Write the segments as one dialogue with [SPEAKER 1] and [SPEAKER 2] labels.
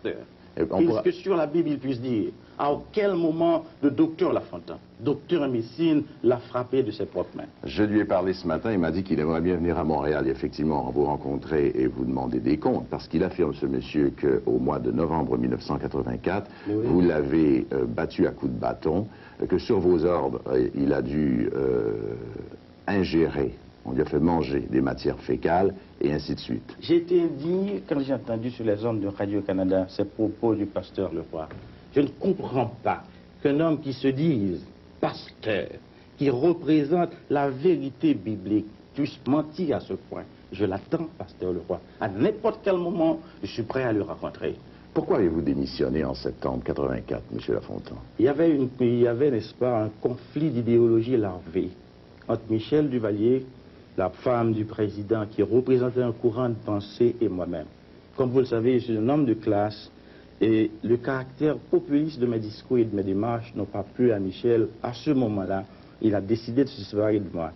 [SPEAKER 1] Qu'est-ce que sur la Bible il puisse dire? À quel moment le docteur Lafontaine, docteur en médecine, l'a frappé de ses propres mains?
[SPEAKER 2] Je lui ai parlé ce matin, il m'a dit qu'il aimerait bien venir à Montréal et effectivement vous rencontrer et vous demander des comptes, parce qu'il affirme, ce monsieur, qu'au mois de novembre 1984, oui, vous l'avez battu à coups de bâton, que sur vos ordres, il a dû ingérer, on lui a fait manger des matières fécales, et ainsi de suite.
[SPEAKER 1] J'ai été indigne quand j'ai entendu sur les ondes de Radio-Canada ces propos du pasteur Leroy. Je ne comprends pas qu'un homme qui se dise pasteur, qui représente la vérité biblique, puisse mentir à ce point. Je l'attends, pasteur Leroy. À n'importe quel moment, je suis prêt à le rencontrer.
[SPEAKER 2] Pourquoi avez-vous démissionné en septembre 84, M. Lafontaine?
[SPEAKER 1] Il y avait, n'est-ce pas, un conflit d'idéologie larvé entre Michel Duvalier, la femme du président, qui représentait un courant de pensée, et moi-même. Comme vous le savez, je suis un homme de classe, et le caractère populiste de mes discours et de mes démarches n'ont pas plu à Michel. À ce moment-là, il a décidé de se séparer de moi.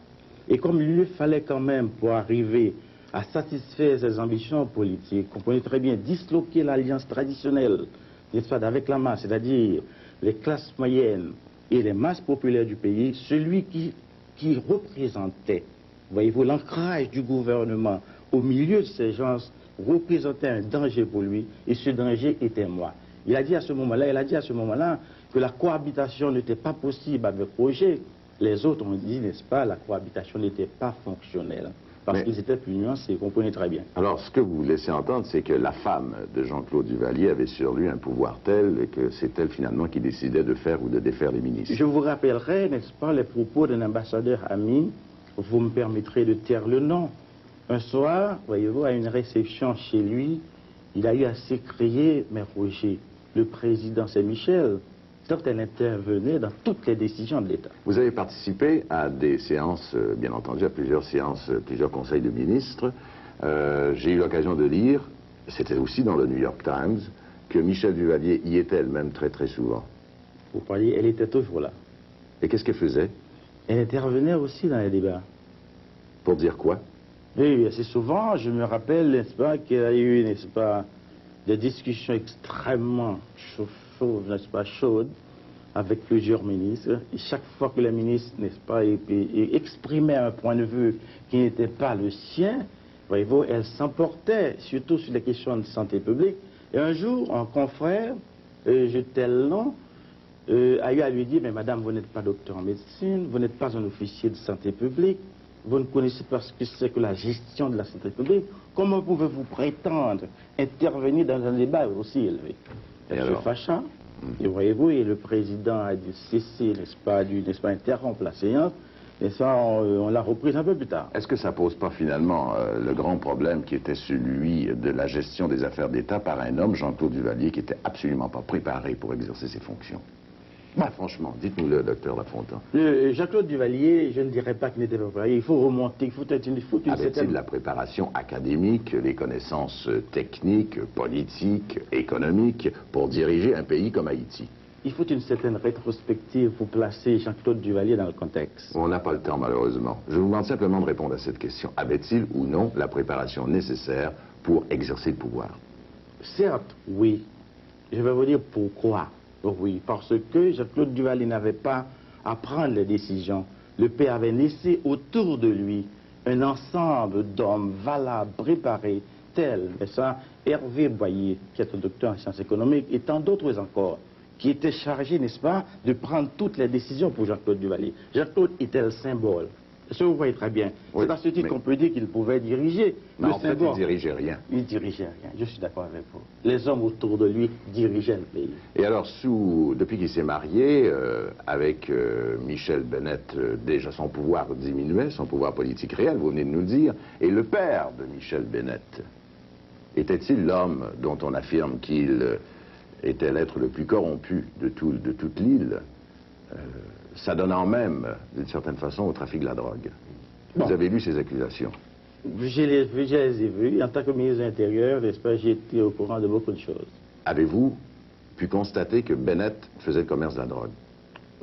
[SPEAKER 1] Et comme il lui fallait quand même, pour arriver à satisfaire ses ambitions politiques, comprenez très bien, disloquer l'alliance traditionnelle, n'est-ce pas, avec la masse, c'est-à-dire les classes moyennes et les masses populaires du pays, celui qui représentait, voyez-vous, l'ancrage du gouvernement au milieu de ces gens représentait un danger pour lui, et ce danger était moi. Il a dit à ce moment-là que la cohabitation n'était pas possible avec Roger. Les autres ont dit, n'est-ce pas, la cohabitation n'était pas fonctionnelle, parce qu'ils étaient plus nuancés, vous comprenez très bien.
[SPEAKER 2] Alors, ce que vous laissez entendre, c'est que la femme de Jean-Claude Duvalier avait sur lui un pouvoir tel, et que c'est elle finalement qui décidait de faire ou de défaire les ministres.
[SPEAKER 1] Je vous rappellerai, n'est-ce pas, les propos d'un ambassadeur ami, vous me permettrez de taire le nom. Un soir, voyez-vous, à une réception chez lui, il a eu à s'écrier, mais Roger, le président c'est Michel, donc elle intervenait dans toutes les décisions de l'État.
[SPEAKER 2] Vous avez participé à des séances, bien entendu, à plusieurs séances, plusieurs conseils de ministres. J'ai eu l'occasion de lire, c'était aussi dans le New York Times, que Michel Duvalier y était elle-même très très souvent.
[SPEAKER 1] Vous parliez, elle était toujours là.
[SPEAKER 2] Et qu'est-ce qu'elle faisait?
[SPEAKER 1] Elle intervenait aussi dans les débats.
[SPEAKER 2] Pour dire quoi?
[SPEAKER 1] Oui, assez souvent, je me rappelle, n'est-ce pas, qu'il y a eu, n'est-ce pas, des discussions extrêmement chaudes, n'est-ce pas, chaudes, avec plusieurs ministres. Et chaque fois que les ministres, n'est-ce pas, exprimaient un point de vue qui n'était pas le sien, voyez-vous, elle s'emportait, surtout sur les questions de santé publique. Et un jour, un confrère, je tel nom, a eu à lui dire, mais madame, vous n'êtes pas docteur en médecine, vous n'êtes pas un officier de santé publique, vous ne connaissez pas ce que c'est que la gestion de la santé publique. Comment pouvez-vous prétendre intervenir dans un débat aussi élevé? Elle se fâcha, et voyez-vous, et le président a dû cesser, n'est-ce pas, interrompre la séance, et ça, on l'a reprise un peu plus tard.
[SPEAKER 2] Est-ce que ça pose pas finalement le grand problème qui était celui de la gestion des affaires d'État par un homme, Jean-Claude Duvalier, qui n'était absolument pas préparé pour exercer ses fonctions? Bah, franchement, dites-nous-le, docteur Lafontaine.
[SPEAKER 1] Jean-Claude Duvalier, je ne dirais pas qu'il n'était pas préparé. Il faut remonter, il faut être une
[SPEAKER 2] Avait-il la préparation académique, les connaissances techniques, politiques, économiques, pour diriger un pays comme Haïti?
[SPEAKER 1] Il faut une certaine rétrospective pour placer Jean-Claude Duvalier dans le contexte.
[SPEAKER 2] On n'a pas le temps, malheureusement. Je vous demande simplement de répondre à cette question. Avait-il ou non la préparation nécessaire pour exercer le pouvoir?
[SPEAKER 1] Certes, oui. Je vais vous dire pourquoi. Oui, parce que Jean-Claude Duvalier n'avait pas à prendre les décisions. Le père avait laissé autour de lui un ensemble d'hommes valables, préparés, tels, mais ça, Hervé Boyer, qui est un docteur en sciences économiques, et tant d'autres encore, qui étaient chargés, n'est-ce pas, de prendre toutes les décisions pour Jean-Claude Duvalier. Jean-Claude était le symbole. Ça, vous voyez très bien. Oui, c'est à ce titre qu'on peut dire qu'il pouvait diriger.
[SPEAKER 2] Mais en fait, il ne dirigeait rien.
[SPEAKER 1] Il ne dirigeait rien. Je suis d'accord avec vous. Les hommes autour de lui dirigeaient le pays.
[SPEAKER 2] Et alors, depuis qu'il s'est marié, avec Michel Bennett, déjà son pouvoir diminuait, son pouvoir politique réel, vous venez de nous le dire. Et le père de Michel Bennett, était-il l'homme dont on affirme qu'il était l'être le plus corrompu de toute l'île, s'adonnant même, d'une certaine façon, au trafic de la drogue? Bon. Vous avez lu ces accusations?
[SPEAKER 1] Je les ai vues. En tant que ministre de l'Intérieur, n'est-ce pas, j'ai été au courant de beaucoup de choses.
[SPEAKER 2] Avez-vous pu constater que Bennett faisait le commerce de la drogue?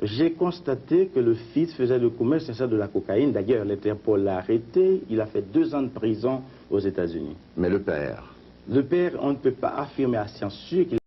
[SPEAKER 1] J'ai constaté que le fils faisait le commerce, c'est ça, de la cocaïne. D'ailleurs, l'Interpol l'a arrêté. Il a fait 2 ans de prison aux États-Unis.
[SPEAKER 2] Mais le père?
[SPEAKER 1] Le père, on ne peut pas affirmer à science sûre qu'il